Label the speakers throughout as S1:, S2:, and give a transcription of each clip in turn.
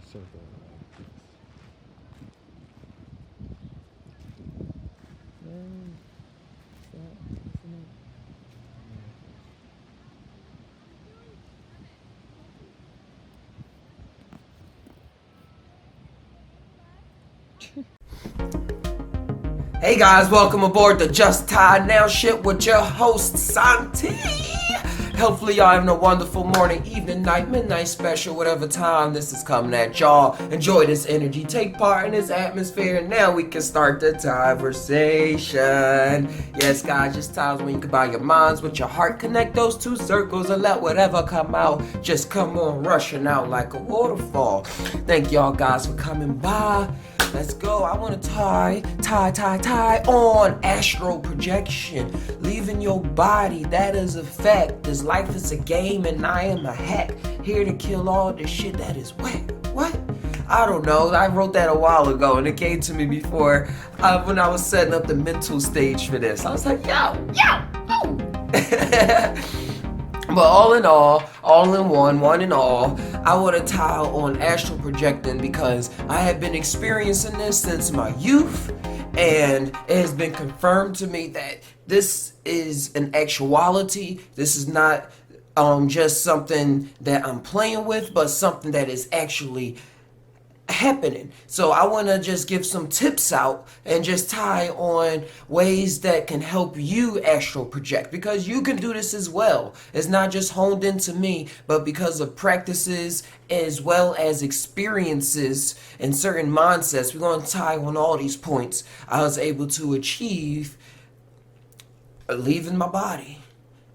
S1: circle.
S2: Hey guys, welcome aboard the JusT Now shit with your host Santi. Hopefully y'all having a wonderful morning, evening, night, midnight special, whatever time this is coming at y'all. Enjoy this energy, take part in this atmosphere, and now we can start the conversation. Yes guys, just times when you combine your minds with your heart, connect those two circles and let whatever come out just come on rushing out like a waterfall. Thank y'all guys for coming by. Let's go. I want to tie on astral projection. Leaving your body, that is a fact. This life is a game and I am a hack. Here to kill all the shit that is whack. What? I don't know. I wrote that a while ago and it came to me before when I was setting up the mental stage for this. I was like, yo. But all in all in one and all, I want to tie on astral projecting because I have been experiencing this since my youth, and it has been confirmed to me that this is an actuality. This is not just something that I'm playing with, but something that is actually happening. So I want to just give some tips out and just tie on ways that can help you astral project, because you can do this as well. It's not just honed into me, but because of practices as well as experiences and certain mindsets, we're going to tie on all these points. I was able to achieve leaving my body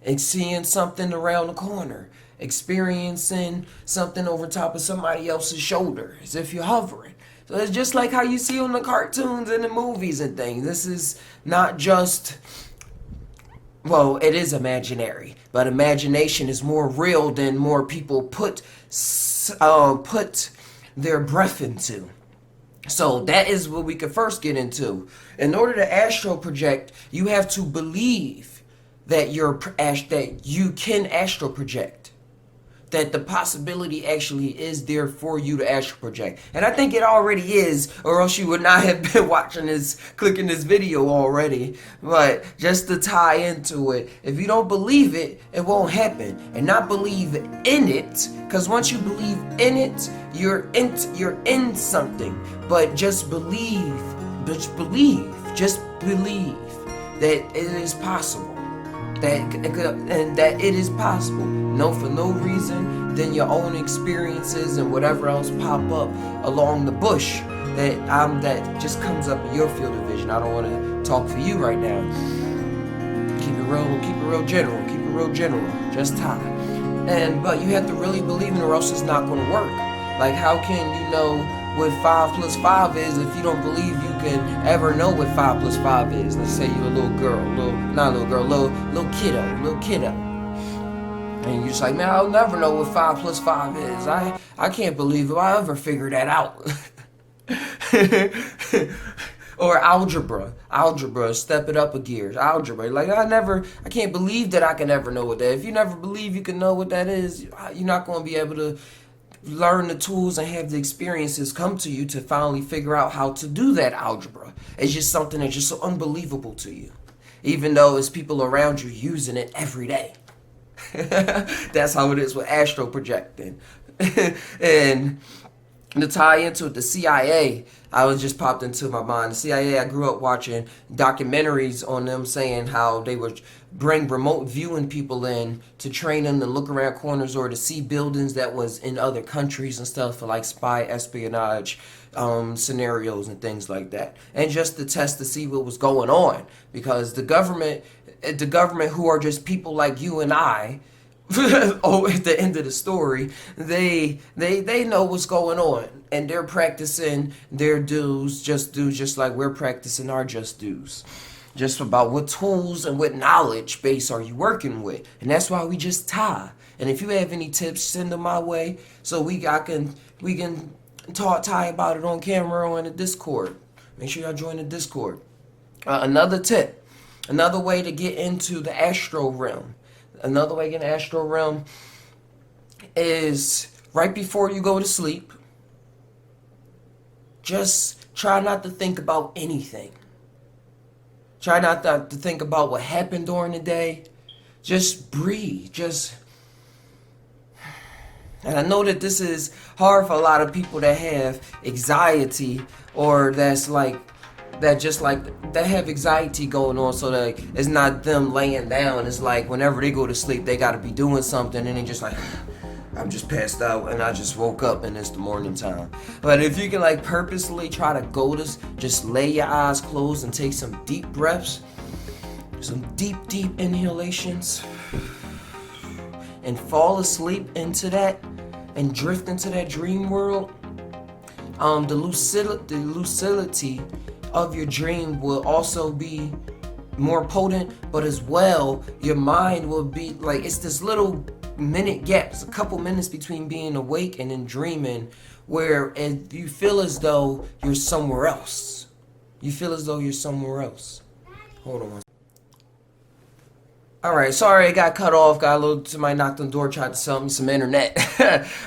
S2: and seeing something around the corner, experiencing something over top of somebody else's shoulder as if you're hovering. So it's just like how you see on the cartoons and the movies and things. This is not just, well, it is imaginary, but imagination is more real than more people put their breath into. So that is what we could first get into. In order to astral project, you have to believe that you can astral project, that the possibility actually is there for you to astral project. And I think it already is, or else you would not have been clicking this video already. But just to tie into it, if you don't believe it, it won't happen. And not believe in it, because once you believe in it, you're in something. But just believe that it is possible. That it is possible. No, for no reason than your own experiences and whatever else pop up along the bush that just comes up in your field of vision. I don't want to talk for you right now. Keep it real general. Just time. But you have to really believe in it, or else it's not going to work. Like, how can you know what 5 plus 5 is if you don't believe you can ever know what 5 plus 5 is? Let's say you're a little kiddo. And you're just like, man, I'll never know what 5 plus 5 is. I can't believe if I ever figure that out. Or algebra, step it up a gear. Algebra, like I can't believe that I can ever know what that is. If you never believe you can know what that is, you're not going to be able to learn the tools and have the experiences come to you to finally figure out how to do that algebra. It's just something that's just so unbelievable to you, even though it's people around you using it every day. That's how it is with astral projecting. And to tie into it, the CIA, I was just popped into my mind. The CIA, I grew up watching documentaries on them saying how they would bring remote viewing people in to train them to look around corners or to see buildings that was in other countries and stuff for like spy espionage scenarios and things like that. And just to test to see what was going on, because the government who are just people like you and I, oh, at the end of the story, they know what's going on, and they're practicing their just like we're practicing our just dues. Just about what tools and what knowledge base are you working with, and that's why we just tie. And if you have any tips, send them my way so we can tie about it on camera or in the Discord. Make sure y'all join the Discord. Another tip, another way to get into the astral realm. Another way to get in the astral realm is right before you go to sleep. just try not to think about anything. Try not to think about what happened during the day. Just breathe. And I know that this is hard for a lot of people that have anxiety, or that have anxiety going on, so that it's not them laying down. It's like whenever they go to sleep, they got to be doing something, and they just like, I'm just passed out and I just woke up and it's the morning time. But if you can like purposely try to go to, just lay your eyes closed and take some deep breaths, some deep inhalations, and fall asleep into that and drift into that dream world, the lucidity of your dream will also be more potent, but as well, your mind will be like, it's this little minute gap. It's a couple minutes between being awake and then dreaming, where you feel as though you're somewhere else. You feel as though you're somewhere else. Hold on. Alright, sorry I got cut off, got a little, somebody knocked on the door, tried to sell me some internet.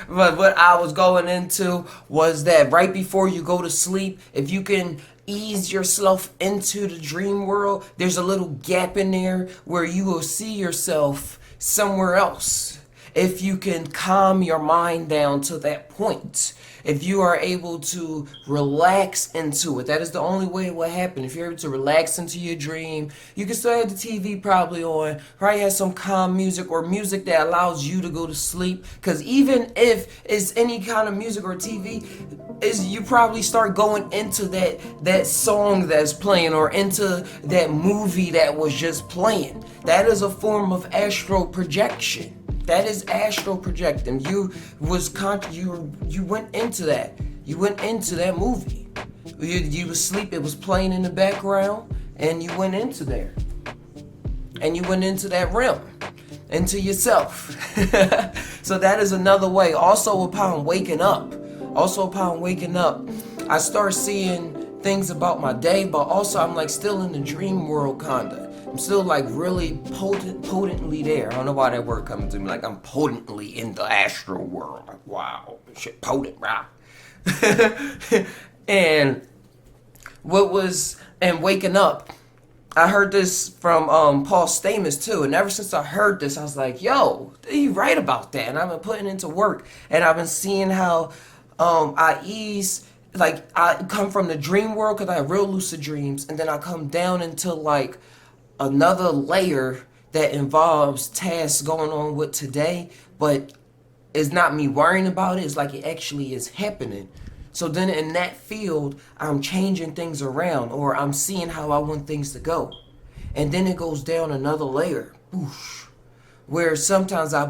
S2: But what I was going into was that right before you go to sleep, if you can ease yourself into the dream world, there's a little gap in there where you will see yourself somewhere else. If you can calm your mind down to that point, if you are able to relax into it, that is the only way it will happen. If you're able to relax into your dream, you can still have the TV probably on, probably have some calm music or music that allows you to go to sleep. Because even if it's any kind of music or TV, you probably start going into that song that's playing, or into that movie that was just playing. That is a form of astral projection. That is astral projecting. You went into that. You went into that movie. You was asleep. It was playing in the background, and you went into there. And you went into that realm, into yourself. So that is another way. Also, upon waking up, I start seeing things about my day, but also I'm like still in the dream world, kinda. I'm still like really potently there. I don't know why that word coming to me. Like I'm potently in the astral world. Like wow, shit, potent, right? And waking up, I heard this from Paul Stamets too. And ever since I heard this, I was like, yo, you right about that. And I've been putting it into work, and I've been seeing how I ease. Like I come from the dream world because I have real lucid dreams, and then I come down into like another layer that involves tasks going on with today, but it's not me worrying about it. It's like it actually is happening. So then in that field, I'm changing things around, or I'm seeing how I want things to go. And then it goes down another layer, whoosh, where sometimes I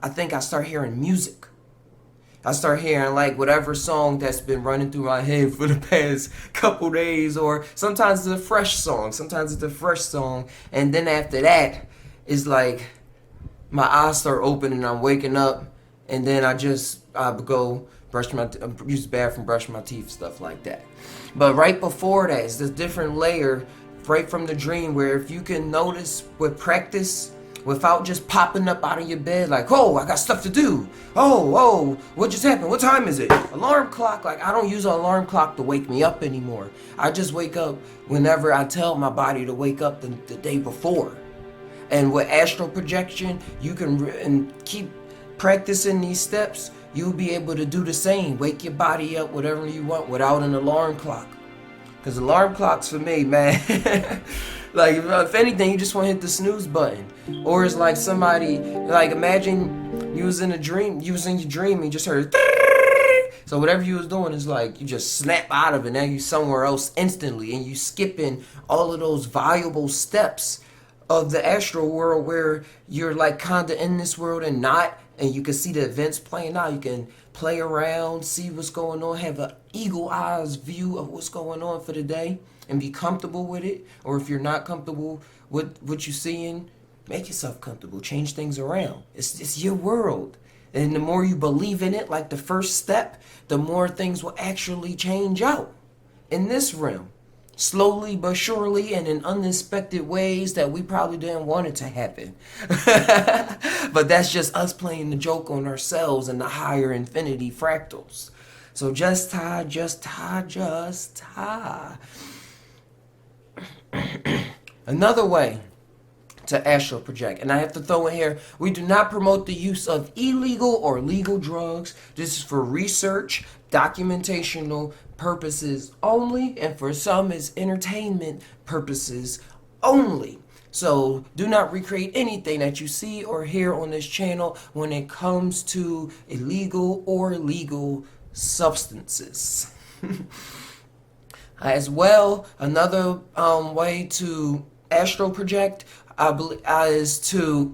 S2: think I start hearing music. I start hearing like whatever song that's been running through my head for the past couple days, or sometimes it's a fresh song, and then after that, it's like my eyes start opening, I'm waking up, and then I go use the bathroom, brush my teeth, stuff like that. But right before that is this different layer, right from the dream, where if you can notice with practice, without just popping up out of your bed like, oh, I got stuff to do. Oh, what just happened? What time is it? Alarm clock. Like, I don't use an alarm clock to wake me up anymore. I just wake up whenever I tell my body to wake up the day before. And with astral projection, you can and keep practicing these steps. You'll be able to do the same. Wake your body up, whatever you want, without an alarm clock. Because alarm clocks for me, man. Like, if anything, you just want to hit the snooze button. Or it's like somebody, like imagine you was in your dream, and you just heard, so whatever you was doing is like, you just snap out of it, now you somewhere else instantly, and you skipping all of those valuable steps of the astral world where you're like kinda in this world and not, and you can see the events playing out, you can play around, see what's going on, have an eagle eyes view of what's going on for the day, and be comfortable with it. Or if you're not comfortable with what you're seeing, make yourself comfortable, change things around. It's your world. And the more you believe in it, like the first step, the more things will actually change out in this realm. Slowly but surely, and in unexpected ways that we probably didn't want it to happen. But that's just us playing the joke on ourselves and the higher infinity fractals. So just tie, just tie, just tie. Another way to astral project, and I have to throw in here, we do not promote the use of illegal or legal drugs. This is for research, documentational purposes only, and for some is entertainment purposes only. So do not recreate anything that you see or hear on this channel when it comes to illegal or legal substances. As well, another way to astral project, I believe, is to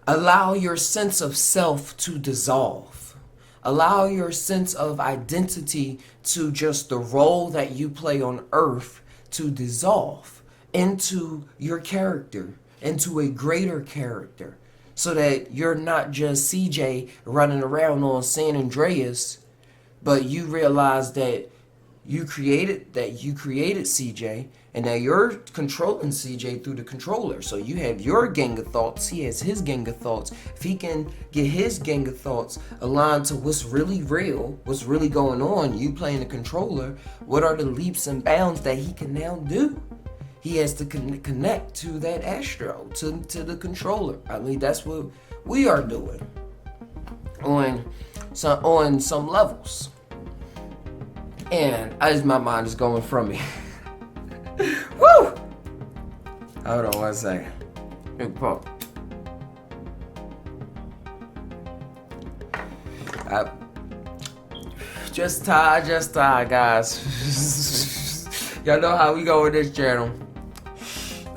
S2: allow your sense of self to dissolve. Allow your sense of identity to just the role that you play on earth to dissolve into your character, into a greater character, so that you're not just CJ running around on San Andreas, but you realize that you created CJ, and that you're controlling CJ through the controller. So you have your gang of thoughts, he has his gang of thoughts. If he can get his gang of thoughts aligned to what's really real, what's really going on, you playing the controller, what are the leaps and bounds that he can now do? He has to connect to that astral, to the controller. I mean, that's what we are doing on some levels. And as my mind is going from me. Woo! Hold on one second. Big pump. Just tie, guys. Y'all know how we go with this channel.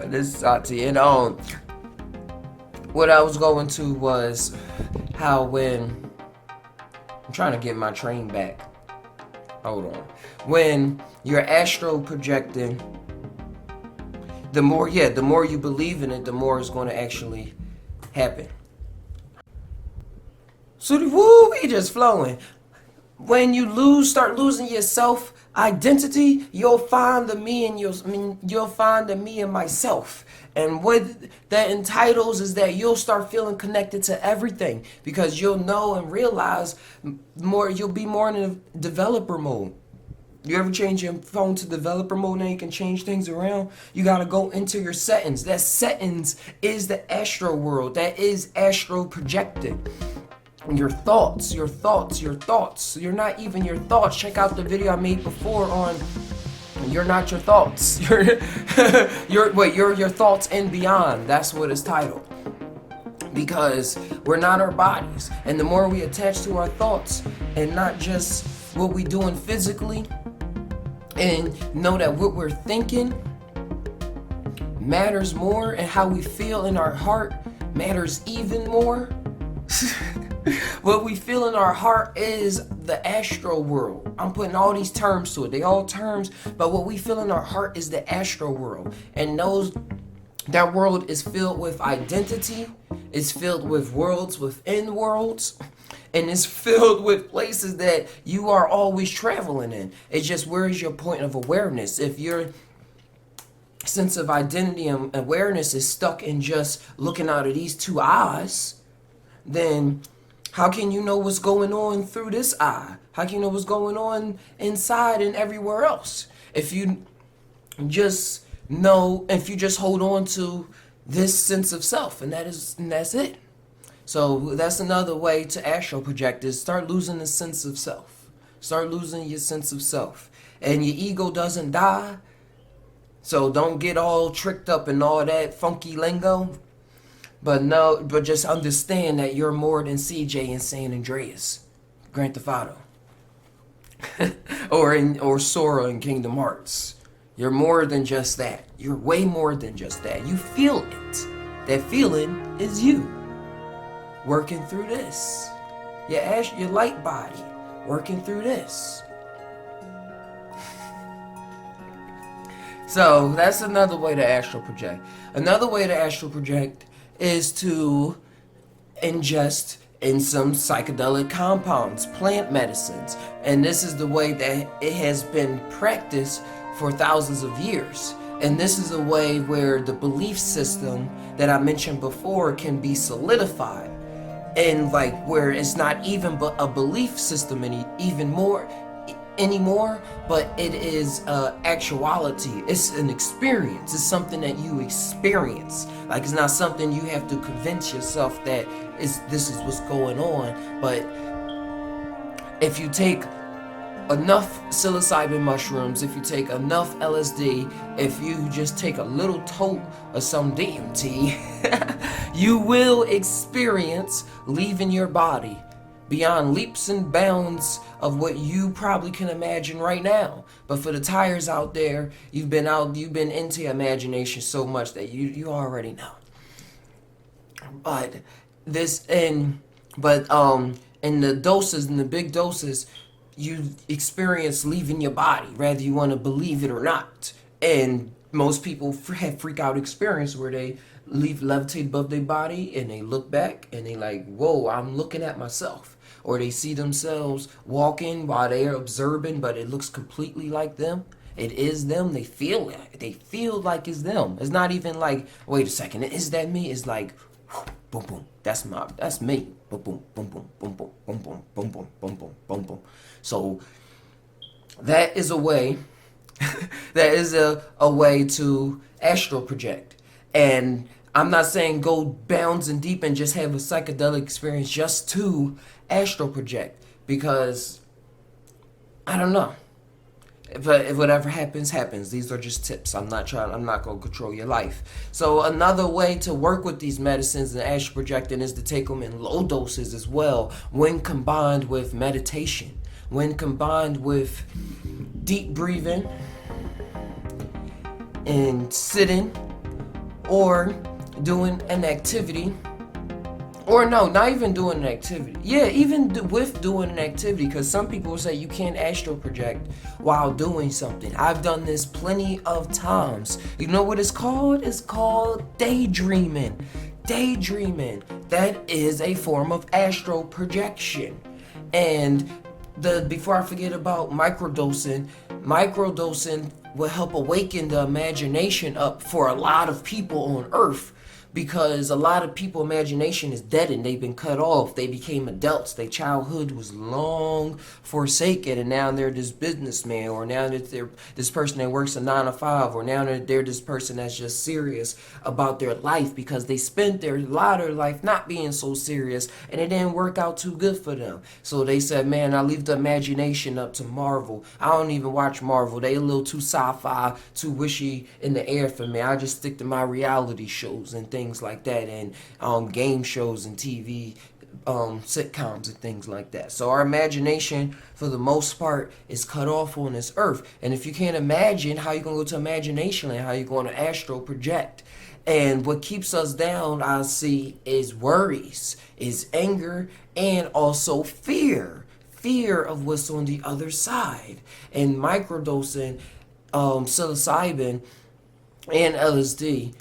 S2: This is Sati. And what I was going to was how when I'm trying to get my train back. Hold on. When you're astral projecting, the more you believe in it, the more it's going to actually happen. So we just flowing. When you start losing your self identity, you'll find the me and myself. And what that entitles is that you'll start feeling connected to everything, because you'll know and realize more. You'll be more in a developer mode. You ever change your phone to developer mode? Now you can change things around. You got to go into your settings. That settings is the astral world. That is astral projecting. Your thoughts. You're not even your thoughts. Check out the video I made before on You're Not Your Thoughts. You're your thoughts and beyond. That's what it's titled. Because we're not our bodies. And the more we attach to our thoughts and not just what we're doing physically, and know that what we're thinking matters more, and how we feel in our heart matters even more. What we feel in our heart is the astral world. I'm putting all these terms to it. They all terms, but what we feel in our heart is the astral world. And that world is filled with identity. It's filled with worlds within worlds. And it's filled with places that you are always traveling in. It's just, where is your point of awareness? If your sense of identity and awareness is stuck in just looking out of these two eyes, then how can you know what's going on through this eye? How can you know what's going on inside and everywhere else? If you just hold on to this sense of self, and that's it. So that's another way to astral project, is start losing the sense of self. Start losing your sense of self. And your ego doesn't die. So don't get all tricked up in all that funky lingo. But just understand that you're more than CJ in San Andreas, Grand Theft Auto, or Sora in Kingdom Hearts. You're more than just that. You're way more than just that. You feel it. That feeling is you. Working through this. Your light body. Working through this. So that's another way to astral project. Another way to astral project is to ingest in some psychedelic compounds, plant medicines. And this is the way that it has been practiced for thousands of years. And this is a way where the belief system that I mentioned before can be solidified. and like where it's not even but a belief system even more anymore, but it is actuality. It's an experience. It's something that you experience. Like, it's not something you have to convince yourself that this is what's going on. But if you take enough psilocybin mushrooms, if you take enough LSD, if you just take a little tote of some DMT, you will experience leaving your body beyond leaps and bounds of what you probably can imagine right now. But for the tires out there, you've been into your imagination so much that you already know. But in the doses, in the big doses, you experience leaving your body, whether you want to believe it or not. And most people have freak out experience where they levitate above their body and they look back and they like, whoa, I'm looking at myself. Or they see themselves walking while they are observing, but it looks completely like them. It is them. They feel it. They feel like it's them. It's not even like, wait a second, is that me? It's like, boom, boom. That's me. Boom, boom, boom, boom, boom, boom, boom, boom, boom, boom, boom, boom, boom, boom. So that is a way. That is a way to astral project. And I'm not saying go bounds and deep and just have a psychedelic experience just to astral project, because I don't know. But if whatever happens, happens. These are just tips. I'm not going to control your life. So another way to work with these medicines and astral projecting is to take them in low doses as well, when combined with meditation, when combined with deep breathing and sitting, or doing an activity. Or no, not even doing an activity. Yeah, even with doing an activity, because some people will say you can't astral project while doing something. I've done this plenty of times. You know what it's called? It's called daydreaming. Daydreaming. That is a form of astral projection. And before I forget about microdosing will help awaken the imagination up for a lot of people on Earth. Because a lot of people's imagination is deadened. They've been cut off. They became adults. Their childhood was long forsaken, and now they're this businessman, or now that they're this person that works a 9 to 5, or now they're this person that's just serious about their life because they spent a lot of their life not being so serious, and it didn't work out too good for them. So they said, man, I leave the imagination up to Marvel. I don't even watch Marvel. They a little too sci-fi, too wishy in the air for me. I just stick to my reality shows and things like that, and game shows and TV sitcoms and things like that. So our imagination, for the most part, is cut off on this earth. And if you can't imagine, how you gonna go to imagination land? How you going to astral project? And what keeps us down, I see, is worries, is anger, and also fear of what's on the other side. And microdosing psilocybin and LSD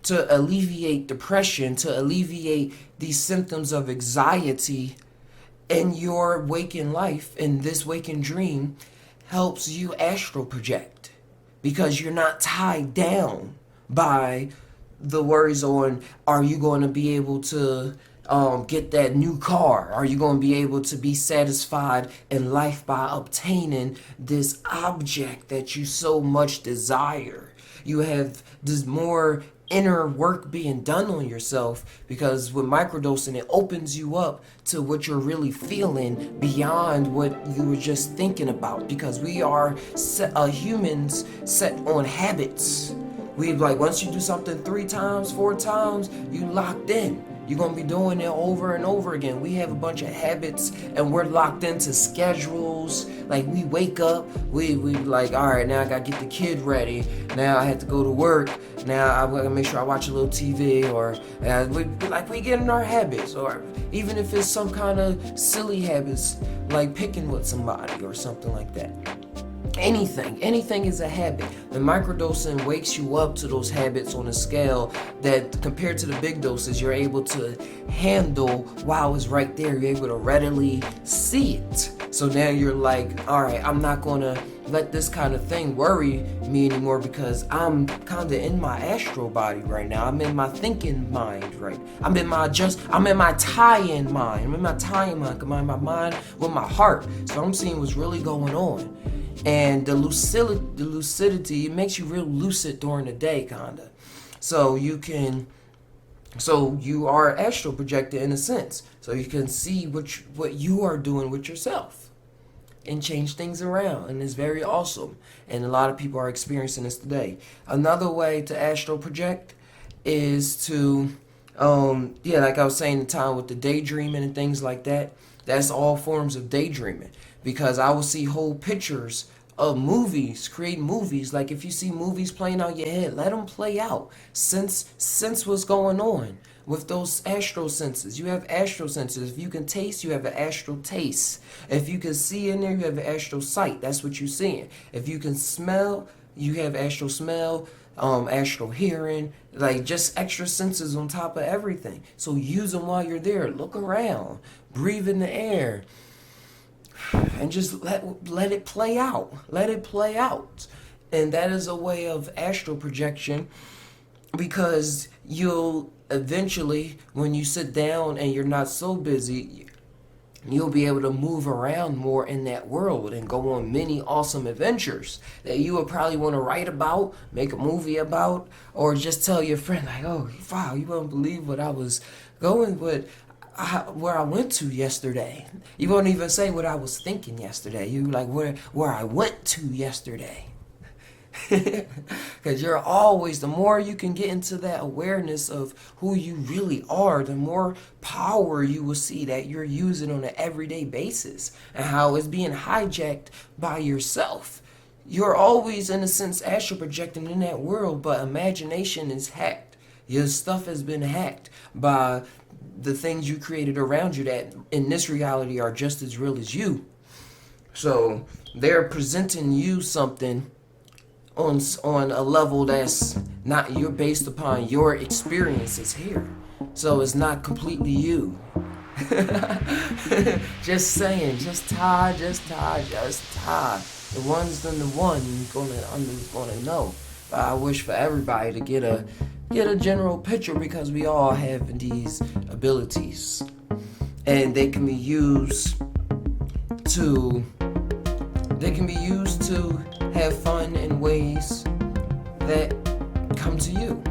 S2: to alleviate depression, to alleviate these symptoms of anxiety in your waking life, in this waking dream, helps you astral project, because you're not tied down by the worries on, are you going to be able to get that new car? Are you going to be able to be satisfied in life by obtaining this object that you so much desire? You have this more inner work being done on yourself, because with microdosing, it opens you up to what you're really feeling beyond what you were just thinking about, because we are humans set on habits. We like, once you do something 3 times, 4 times, you locked in. You're going to be doing it over and over again. We have a bunch of habits, and we're locked into schedules. Like, we wake up, we like, all right, now I got to get the kid ready. Now I have to go to work. Now I got to make sure I watch a little TV, or we get in our habits, or even if it's some kind of silly habits, like picking with somebody or something like that. Anything is a habit. The microdosing wakes you up to those habits on a scale that, compared to the big doses, you're able to handle while it's right there. You're able to readily see it. So now you're like, all right, I'm not going to let this kind of thing worry me anymore, because I'm kind of in my astral body right now. I'm in my thinking mind, right? I'm in my tie-in mind. I'm in my tie-in mind, combine my mind with my heart. So I'm seeing what's really going on. And the lucidity, it makes you real lucid during the day, kinda. So you are astral projected in a sense. So you can see what you are doing with yourself and change things around, and it's very awesome. And a lot of people are experiencing this today. Another way to astral project is to, like I was saying, the time with the daydreaming and things like that. That's all forms of daydreaming, because I will see whole pictures of movies, create movies. Like if you see movies playing out your head, let them play out. Sense what's going on with those astral senses. You have astral senses. If you can taste, you have an astral taste. If you can see in there, you have an astral sight. That's what you're seeing. If you can smell, you have astral smell, astral hearing, like just extra senses on top of everything. So use them while you're there. Look around, breathe in the air, and just let it play out. Let it play out. And that is a way of astral projection, because you'll eventually, when you sit down and you're not so busy, you'll be able to move around more in that world and go on many awesome adventures that you would probably want to write about, make a movie about, or just tell your friend, like, oh, wow, you won't believe what I was going with, where I went to yesterday. You won't even say what I was thinking yesterday. You like where I went to yesterday. Because you're always, the more you can get into that awareness of who you really are, the more power you will see that you're using on an everyday basis, and how it's being hijacked by yourself. You're always, in a sense, astral projecting in that world, but imagination is hacked. Your stuff has been hacked by the things you created around you that in this reality are just as real as you. So they're presenting you something on a level that's not, you're based upon your experiences here. So it's not completely you. Just saying, just tie. The one's than the one gonna know. But I wish for everybody to get a general picture, because we all have these abilities, and they can be used to have fun in ways that come to you.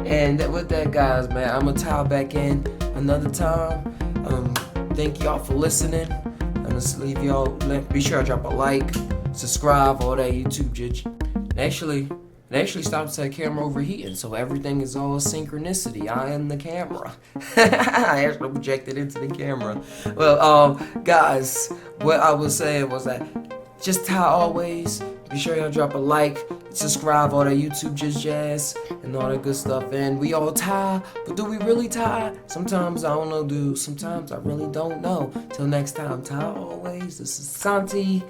S2: And with that, guys, man, I'm gonna tie back in another time. Thank y'all for listening. I'm gonna leave y'all. Be sure to drop a like, subscribe, all that YouTube judge. It actually stops that camera overheating, so everything is all synchronicity. I am the camera. I actually projected into the camera. Well, guys, what I was saying was that just how always, be sure y'all drop a like, subscribe, all that YouTube just jazz, and all that good stuff. And we all tie, but do we really tie? Sometimes I don't know, dude. Sometimes I really don't know. Till next time, tie always. This is Santi.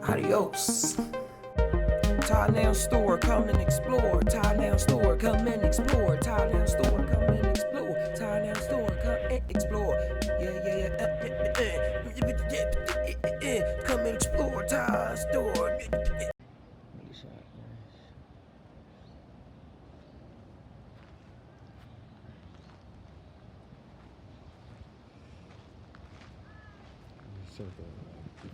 S2: Adios. Thailand store, come and explore. Thailand store, come and explore. Thailand store, come and explore. Thailand store, come and explore. Yeah. Come and explore Thai store. Circle like this.